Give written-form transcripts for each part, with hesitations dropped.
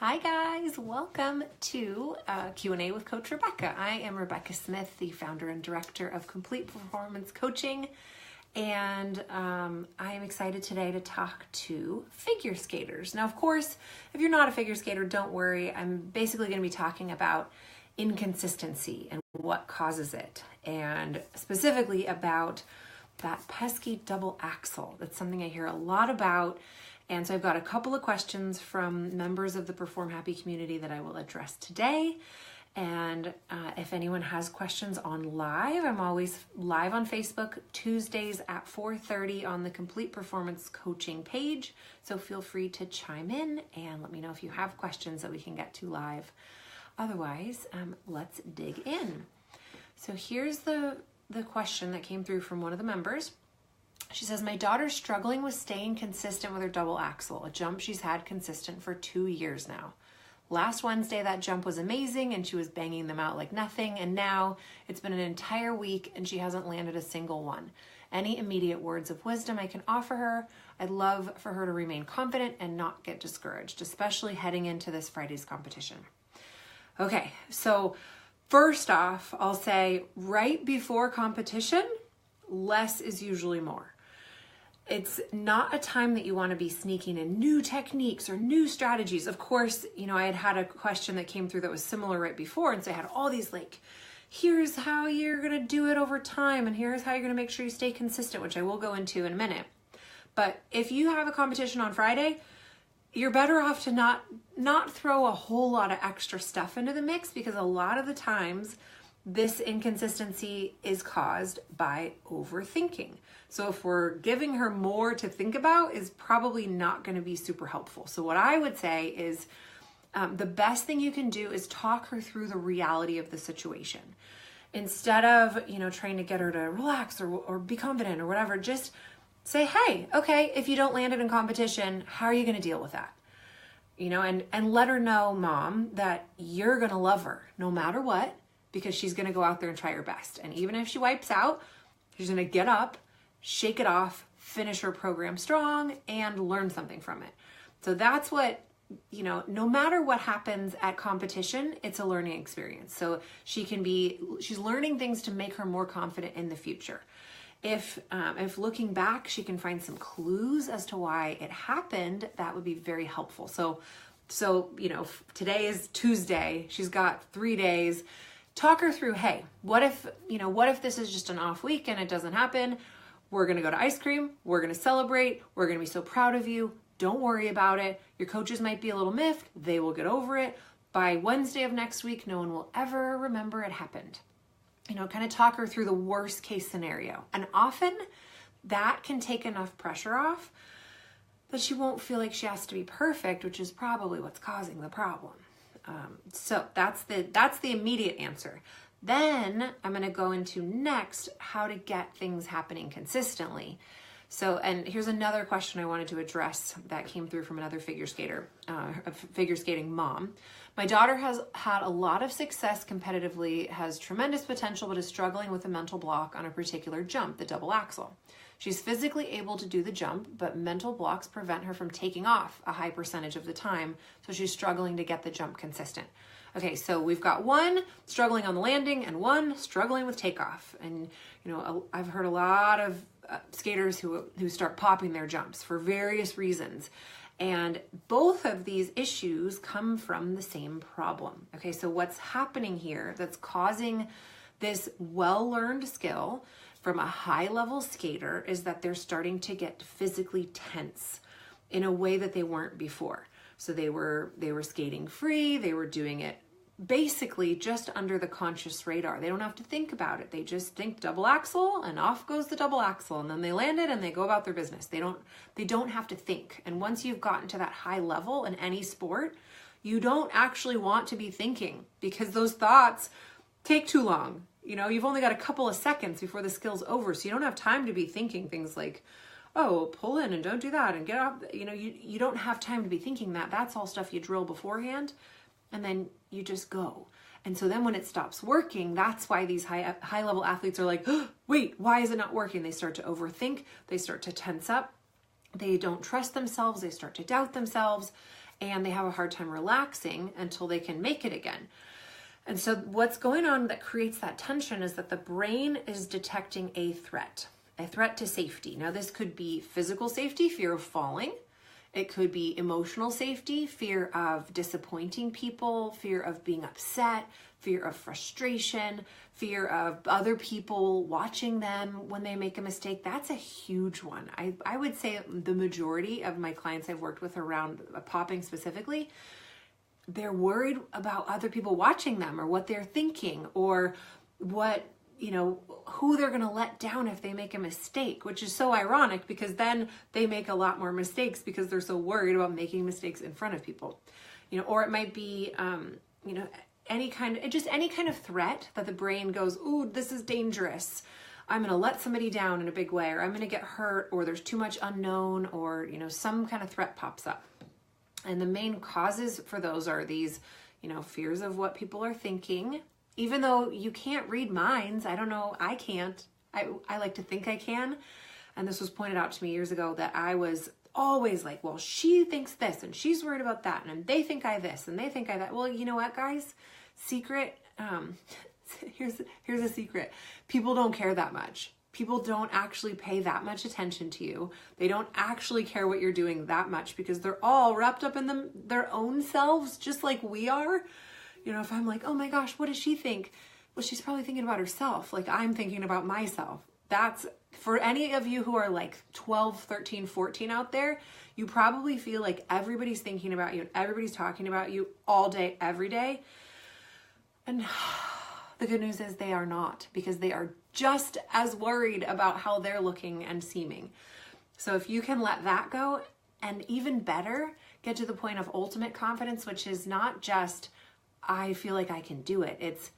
Hi guys, welcome to Q&A with Coach Rebecca. I am Rebecca Smith, the founder and director of Complete Performance Coaching, and I am excited today to talk to figure skaters. Now, of course, if you're not a figure skater, don't worry. I'm basically going to be talking about inconsistency and what causes it, and specifically about that pesky double axel. That's something I hear a lot about. And so I've got a couple of questions from members of the Perform Happy community that I will address today. And if anyone has questions on live, I'm always live on Facebook Tuesdays at 4:30 on the Complete Performance Coaching page. So feel free to chime in and let me know if you have questions that we can get to live. Otherwise, let's dig in. So here's the question that came through from one of the members. She says, my daughter's struggling with staying consistent with her double axel, a jump she's had consistent for 2 years now. Last Wednesday, that jump was amazing and she was banging them out like nothing. And now it's been an entire week and she hasn't landed a single one. Any immediate words of wisdom I can offer her? I'd love for her to remain confident and not get discouraged, especially heading into this Friday's competition. Okay, so first off, I'll say right before competition, less is usually more. It's not a time that you want to be sneaking in new techniques or new strategies. Of course, I had a question that came through that was similar right before. And so I had all these here's how you're going to do it over time. And here's how you're going to make sure you stay consistent, which I will go into in a minute. But if you have a competition on Friday, you're better off to not throw a whole lot of extra stuff into the mix, because a lot of the times this inconsistency is caused by overthinking. So if we're giving her more to think about, is probably not going to be super helpful. So what I would say is the best thing you can do is talk her through the reality of the situation. Instead of, trying to get her to relax or be confident or whatever, just say, hey, okay, if you don't land it in competition, how are you going to deal with that? And let her know, Mom, that you're going to love her no matter what, because she's going to go out there and try her best. And even if she wipes out, she's going to get up, shake it off, finish her program strong, and learn something from it. So that's what, no matter what happens at competition, it's a learning experience. So she's learning things to make her more confident in the future. If looking back, she can find some clues as to why it happened, that would be very helpful. So today is Tuesday. She's got 3 days. Talk her through, hey, what if this is just an off week and it doesn't happen? We're going to go to ice cream. We're going to celebrate. We're going to be so proud of you. Don't worry about it. Your coaches might be a little miffed. They will get over it. By Wednesday of next week, no one will ever remember it happened. Kind of talk her through the worst case scenario. And often that can take enough pressure off that she won't feel like she has to be perfect, which is probably what's causing the problem. So that's the immediate answer. Then I'm going to go into next how to get things happening consistently. So, and here's another question I wanted to address that came through from another figure skater, a figure skating mom. My daughter has had a lot of success competitively, has tremendous potential, but is struggling with a mental block on a particular jump, the double axel. She's physically able to do the jump, but mental blocks prevent her from taking off a high percentage of the time, so she's struggling to get the jump consistent. Okay, so we've got one struggling on the landing and one struggling with takeoff. And, I've heard a lot of skaters who start popping their jumps for various reasons. And both of these issues come from the same problem. Okay, so what's happening here that's causing this well-learned skill from a high-level skater is that they're starting to get physically tense in a way that they weren't before. So they were skating free, they were doing it basically just under the conscious radar. They don't have to think about it. They just think double axel and off goes the double axel, and then they land it and they go about their business. They don't have to think. And once you've gotten to that high level in any sport, you don't actually want to be thinking, because those thoughts take too long. You've only got a couple of seconds before the skill's over, so you don't have time to be thinking things like, oh, pull in and don't do that and get off. You don't have time to be thinking that. That's all stuff you drill beforehand, and then you just go. And so then when it stops working, that's why these high level athletes are like, oh, wait, why is it not working? They start to overthink. They start to tense up. They don't trust themselves. They start to doubt themselves. and they have a hard time relaxing until they can make it again. And so what's going on that creates that tension is that the brain is detecting a threat to safety. Now, this could be physical safety, fear of falling. It could be emotional safety, fear of disappointing people, fear of being upset, fear of frustration, fear of other people watching them when they make a mistake. That's a huge one. I would say the majority of my clients I've worked with around popping specifically, they're worried about other people watching them or what they're thinking or what, who they're going to let down if they make a mistake, which is so ironic because then they make a lot more mistakes because they're so worried about making mistakes in front of people, or it might be, any kind of threat that the brain goes, ooh, this is dangerous. I'm going to let somebody down in a big way, or I'm going to get hurt, or there's too much unknown, or, some kind of threat pops up. And the main causes for those are these, fears of what people are thinking. Even though you can't read minds, I don't know, I can't. I like to think I can. And this was pointed out to me years ago that I was always like, well, she thinks this and she's worried about that. And they think I this and they think I that. Well, you know what, guys? Secret, here's a secret. People don't care that much. People don't actually pay that much attention to you. They don't actually care what you're doing that much because they're all wrapped up in their own selves, just like we are. If I'm like, oh my gosh, what does she think? Well, she's probably thinking about herself. Like I'm thinking about myself. That's for any of you who are like 12, 13, 14 out there, you probably feel like everybody's thinking about you and everybody's talking about you all day, every day. And the good news is they are not, because they are just as worried about how they're looking and seeming. So if you can let that go, and even better, get to the point of ultimate confidence, which is not just, I feel like I can do it. It's,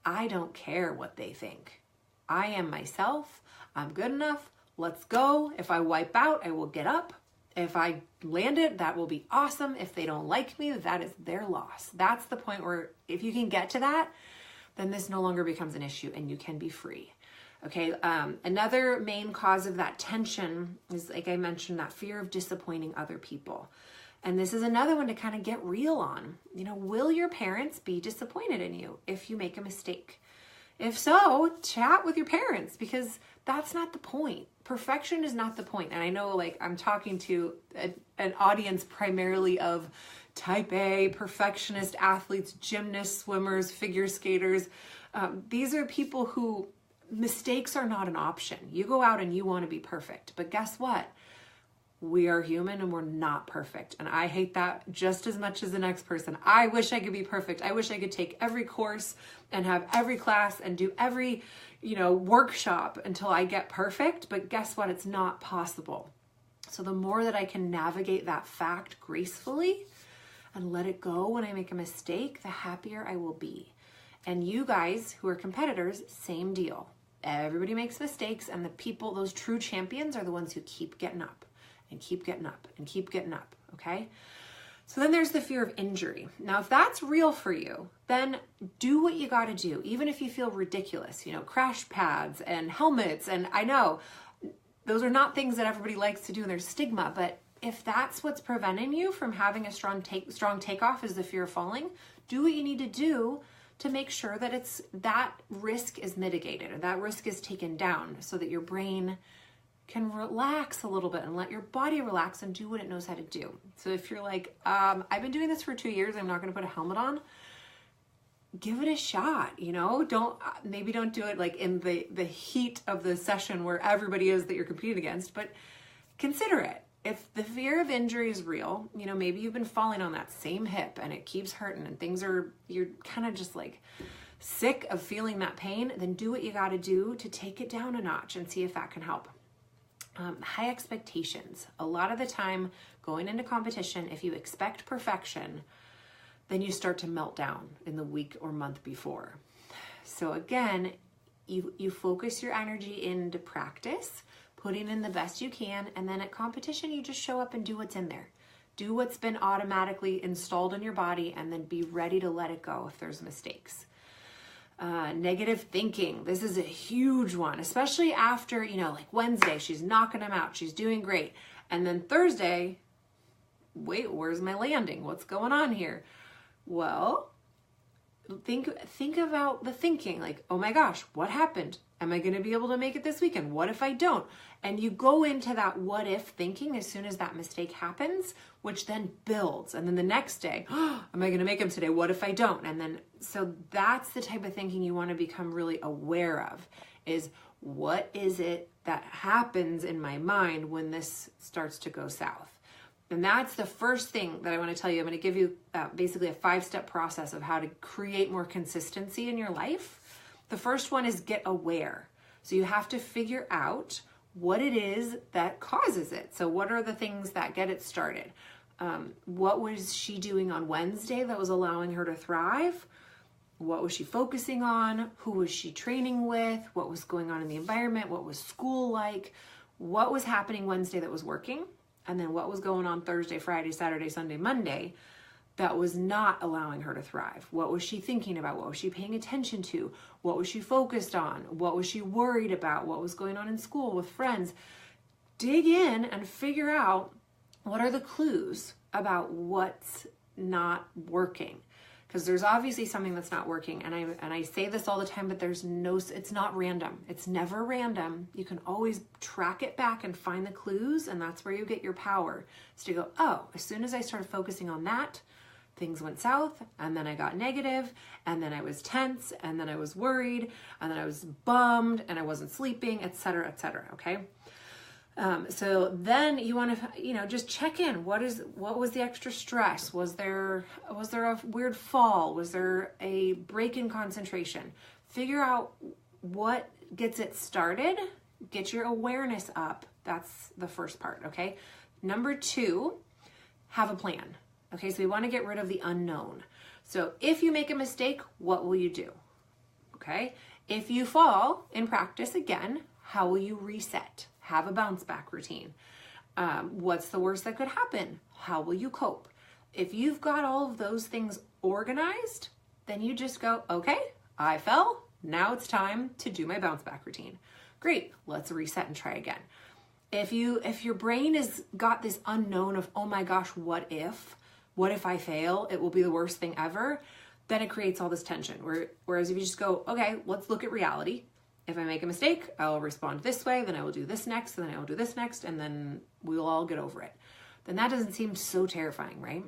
I don't care what they think. I am myself. I'm good enough. Let's go. If I wipe out, I will get up. If I land it, that will be awesome. If they don't like me, that is their loss. That's the point where if you can get to that, then this no longer becomes an issue and you can be free. Okay. Another main cause of that tension is, like I mentioned, that fear of disappointing other people. And this is another one to kind of get real on. Will your parents be disappointed in you if you make a mistake? If so, chat with your parents, because that's not the point. Perfection is not the point. And I know, like, I'm talking to an audience primarily of type A, perfectionist athletes, gymnasts, swimmers, figure skaters. These are people who mistakes are not an option. You go out and you want to be perfect. But guess what? We are human and we're not perfect. And I hate that just as much as the next person. I wish I could be perfect. I wish I could take every course and have every class and do every, workshop until I get perfect. But guess what? It's not possible. So the more that I can navigate that fact gracefully and let it go when I make a mistake, the happier I will be. And you guys who are competitors, same deal. Everybody makes mistakes, and the people, those true champions, are the ones who keep getting up. And keep getting up and keep getting up, okay? So then there's the fear of injury. Now, if that's real for you, then do what you got to do, even if you feel ridiculous, crash pads and helmets. And I know those are not things that everybody likes to do and there's stigma, but if that's what's preventing you from having a strong takeoff is the fear of falling, do what you need to do to make sure that that risk is mitigated and that risk is taken down so that your brain can relax a little bit and let your body relax and do what it knows how to do. So if you're like, I've been doing this for 2 years, I'm not going to put a helmet on, give it a shot, don't do it like in the heat of the session where everybody is that you're competing against, but consider it. If the fear of injury is real, maybe you've been falling on that same hip and it keeps hurting and you're kind of just like sick of feeling that pain, then do what you got to do to take it down a notch and see if that can help. High expectations. A lot of the time going into competition, if you expect perfection, then you start to melt down in the week or month before. So again, you focus your energy into practice, putting in the best you can, and then at competition, you just show up and do what's in there. Do what's been automatically installed in your body and then be ready to let it go if there's mistakes. Negative thinking. This is a huge one, especially after, like Wednesday, she's knocking them out. She's doing great. And then Thursday, wait, where's my landing? What's going on here? Well, think about the thinking, like, oh my gosh, what happened? Am I going to be able to make it this weekend? What if I don't? And you go into that what if thinking as soon as that mistake happens, which then builds. And then the next day, oh, am I going to make them today? What if I don't? And then, so that's the type of thinking you want to become really aware of, is what is it that happens in my mind when this starts to go south? And that's the first thing that I want to tell you. I'm going to give you basically a 5-step process of how to create more consistency in your life. The first one is get aware. So you have to figure out what it is that causes it. So what are the things that get it started? What was she doing on Wednesday that was allowing her to thrive? What was she focusing on? Who was she training with? What was going on in the environment? What was school like? What was happening Wednesday that was working? And then what was going on Thursday, Friday, Saturday, Sunday, Monday that was not allowing her to thrive? What was she thinking about? What was she paying attention to? What was she focused on? What was she worried about? What was going on in school with friends? Dig in and figure out what are the clues about what's not working. Because there's obviously something that's not working. And I say this all the time, but it's not random. It's never random. You can always track it back and find the clues. And that's where you get your power. So to go, oh, as soon as I started focusing on that, things went south, and then I got negative, and then I was tense, and then I was worried, and then I was bummed, and I wasn't sleeping, etc., etc. Okay. So then you want to, just check in. What was the extra stress? Was there a weird fall? Was there a break in concentration? Figure out what gets it started. Get your awareness up. That's the first part. Okay. Number 2, have a plan. Okay. So we want to get rid of the unknown. So if you make a mistake, what will you do? Okay. If you fall in practice again, how will you reset? Have a bounce back routine. What's the worst that could happen? How will you cope? If you've got all of those things organized, then you just go, okay, I fell. Now it's time to do my bounce back routine. Great. Let's reset and try again. If your brain has got this unknown of, oh my gosh, what if I fail? It will be the worst thing ever. Then it creates all this tension. Whereas if you just go, okay, let's look at reality. If I make a mistake, I'll respond this way, then I will do this next, and then I will do this next, and then we'll all get over it. Then that doesn't seem so terrifying, right?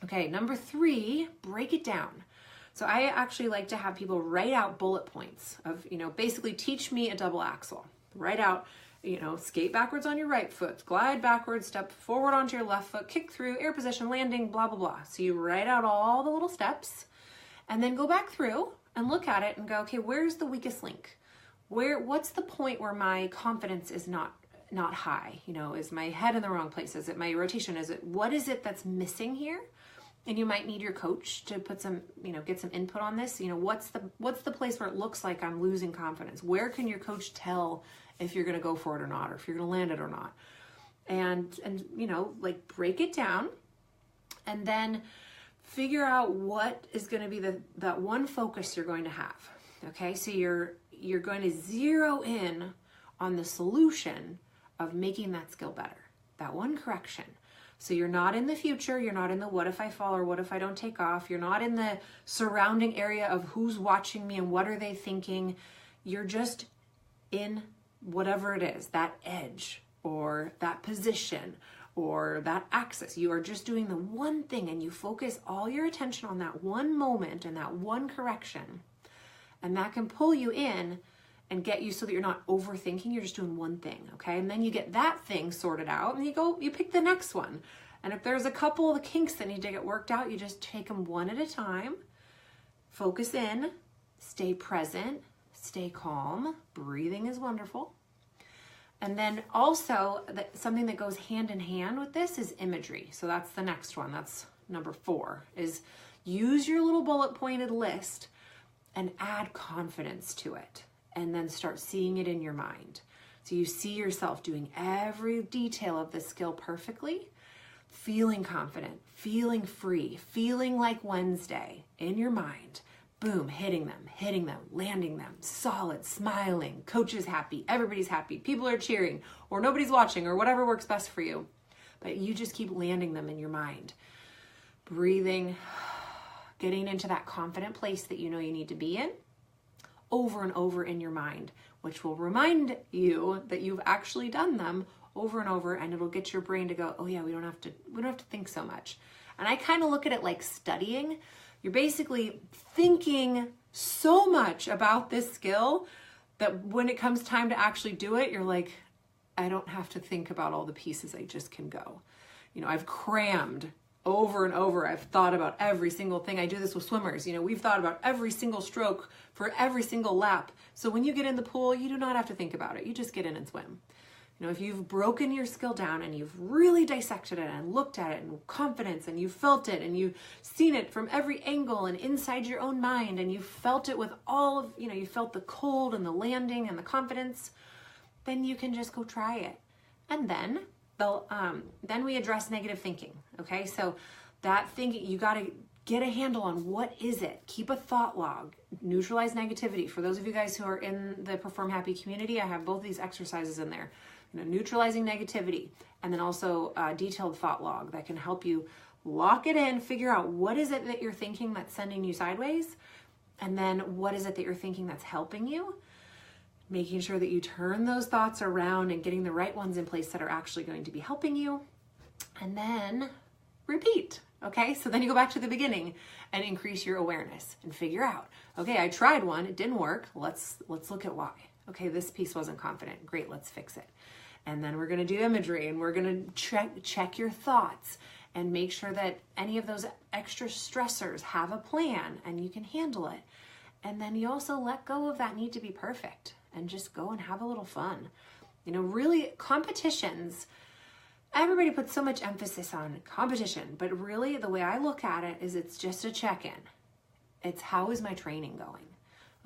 Okay, number 3, break it down. So I actually like to have people write out bullet points of, basically teach me a double axel. Write out, skate backwards on your right foot, glide backwards, step forward onto your left foot, kick through, air position, landing, blah, blah, blah. So you write out all the little steps and then go back through and look at it and go, okay, where's the weakest link? What's the point where my confidence is not high? Is my head in the wrong place? Is it my rotation? What is it that's missing here? And you might need your coach to put some, get some input on this. What's the place where it looks like I'm losing confidence? Where can your coach tell if you're going to go for it or not, or if you're going to land it or not? And break it down and then figure out what is going to be that one focus you're going to have. Okay. So you're going to zero in on the solution of making that skill better, that one correction. So you're not in the future, you're not in the what if I fall or what if I don't take off, you're not in the surrounding area of who's watching me and what are they thinking. You're just in whatever it is, that edge or that position or that axis. You are just doing the one thing and you focus all your attention on that one moment and that one correction. And that can pull you in and get you so that you're not overthinking, you're just doing one thing, okay? And then you get that thing sorted out and you pick the next one. And if there's a couple of the kinks that need to get worked out, you just take them one at a time, focus in, stay present, stay calm. Breathing is wonderful. And then also something that goes hand in hand with this is imagery. So that's the next one. That's number 4, is use your little bullet pointed list and add confidence to it, and then start seeing it in your mind. So you see yourself doing every detail of the skill perfectly, feeling confident, feeling free, feeling like Wednesday in your mind. Boom, hitting them, landing them, solid, smiling, coach is happy, everybody's happy, people are cheering, or nobody's watching, or whatever works best for you. but you just keep landing them in your mind. Breathing, getting into that confident place that you know you need to be in over and over in your mind, which will remind you that you've actually done them over and over, and it'll get your brain to go, oh yeah, we don't have to think so much. And I kind of look at it like studying. You're basically thinking so much about this skill that when it comes time to actually do it, you're like, I don't have to think about all the pieces. I just can go. You know, I've crammed over and over. I've thought about every single thing. I do this with swimmers. You know, we've thought about every single stroke for every single lap. So when you get in the pool, you do not have to think about it. You just get in and swim. You know, if you've broken your skill down and you've really dissected it and looked at it and confidence and you felt it and you've seen it from every angle and inside your own mind and you felt it with all of, you know, you felt the cold and the landing and the confidence, then you can just go try it. And then then we address negative thinking. Okay, so that thinking, you got to get a handle on what is it. Keep a thought log. Neutralize negativity. For those of you guys who are in the Perform Happy community, I have both these exercises in there. You know, neutralizing negativity, and then also a detailed thought log that can help you lock it in, figure out what is it that you're thinking that's sending you sideways, and then what is it that you're thinking that's helping you. Making sure that you turn those thoughts around and getting the right ones in place that are actually going to be helping you. And then repeat. Okay, so then you go back to the beginning and increase your awareness and figure out, okay, I tried one, it didn't work. Let's look at why. Okay, this piece wasn't confident. Great, let's fix it. And then we're going to do imagery, and we're going to check your thoughts and make sure that any of those extra stressors have a plan and you can handle it. And then you also let go of that need to be perfect and just go and have a little fun. You know, really, competitions, everybody puts so much emphasis on competition, but really the way I look at it is it's just a check-in. It's how is my training going?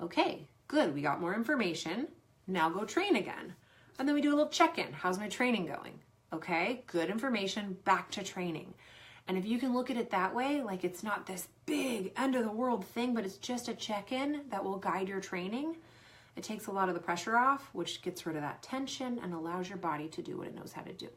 Okay, good, we got more information. Now go train again. And then we do a little check-in. How's my training going? Okay, good information, back to training. And if you can look at it that way, like it's not this big end of the world thing, but it's just a check-in that will guide your training, it takes a lot of the pressure off, which gets rid of that tension and allows your body to do what it knows how to do.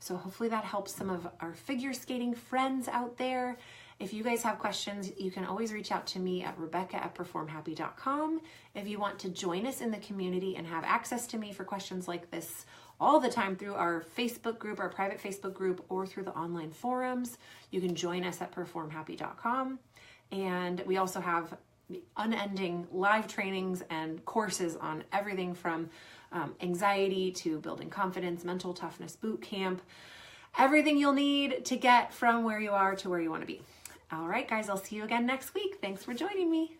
So hopefully that helps some of our figure skating friends out there. If you guys have questions, you can always reach out to me at rebecca@performhappy.com. If you want to join us in the community and have access to me for questions like this all the time through our Facebook group, our private Facebook group, or through the online forums, you can join us at performhappy.com. And we also have unending live trainings and courses on everything from anxiety to building confidence, mental toughness boot camp, everything you'll need to get from where you are to where you want to be. All right, guys, I'll see you again next week. Thanks for joining me.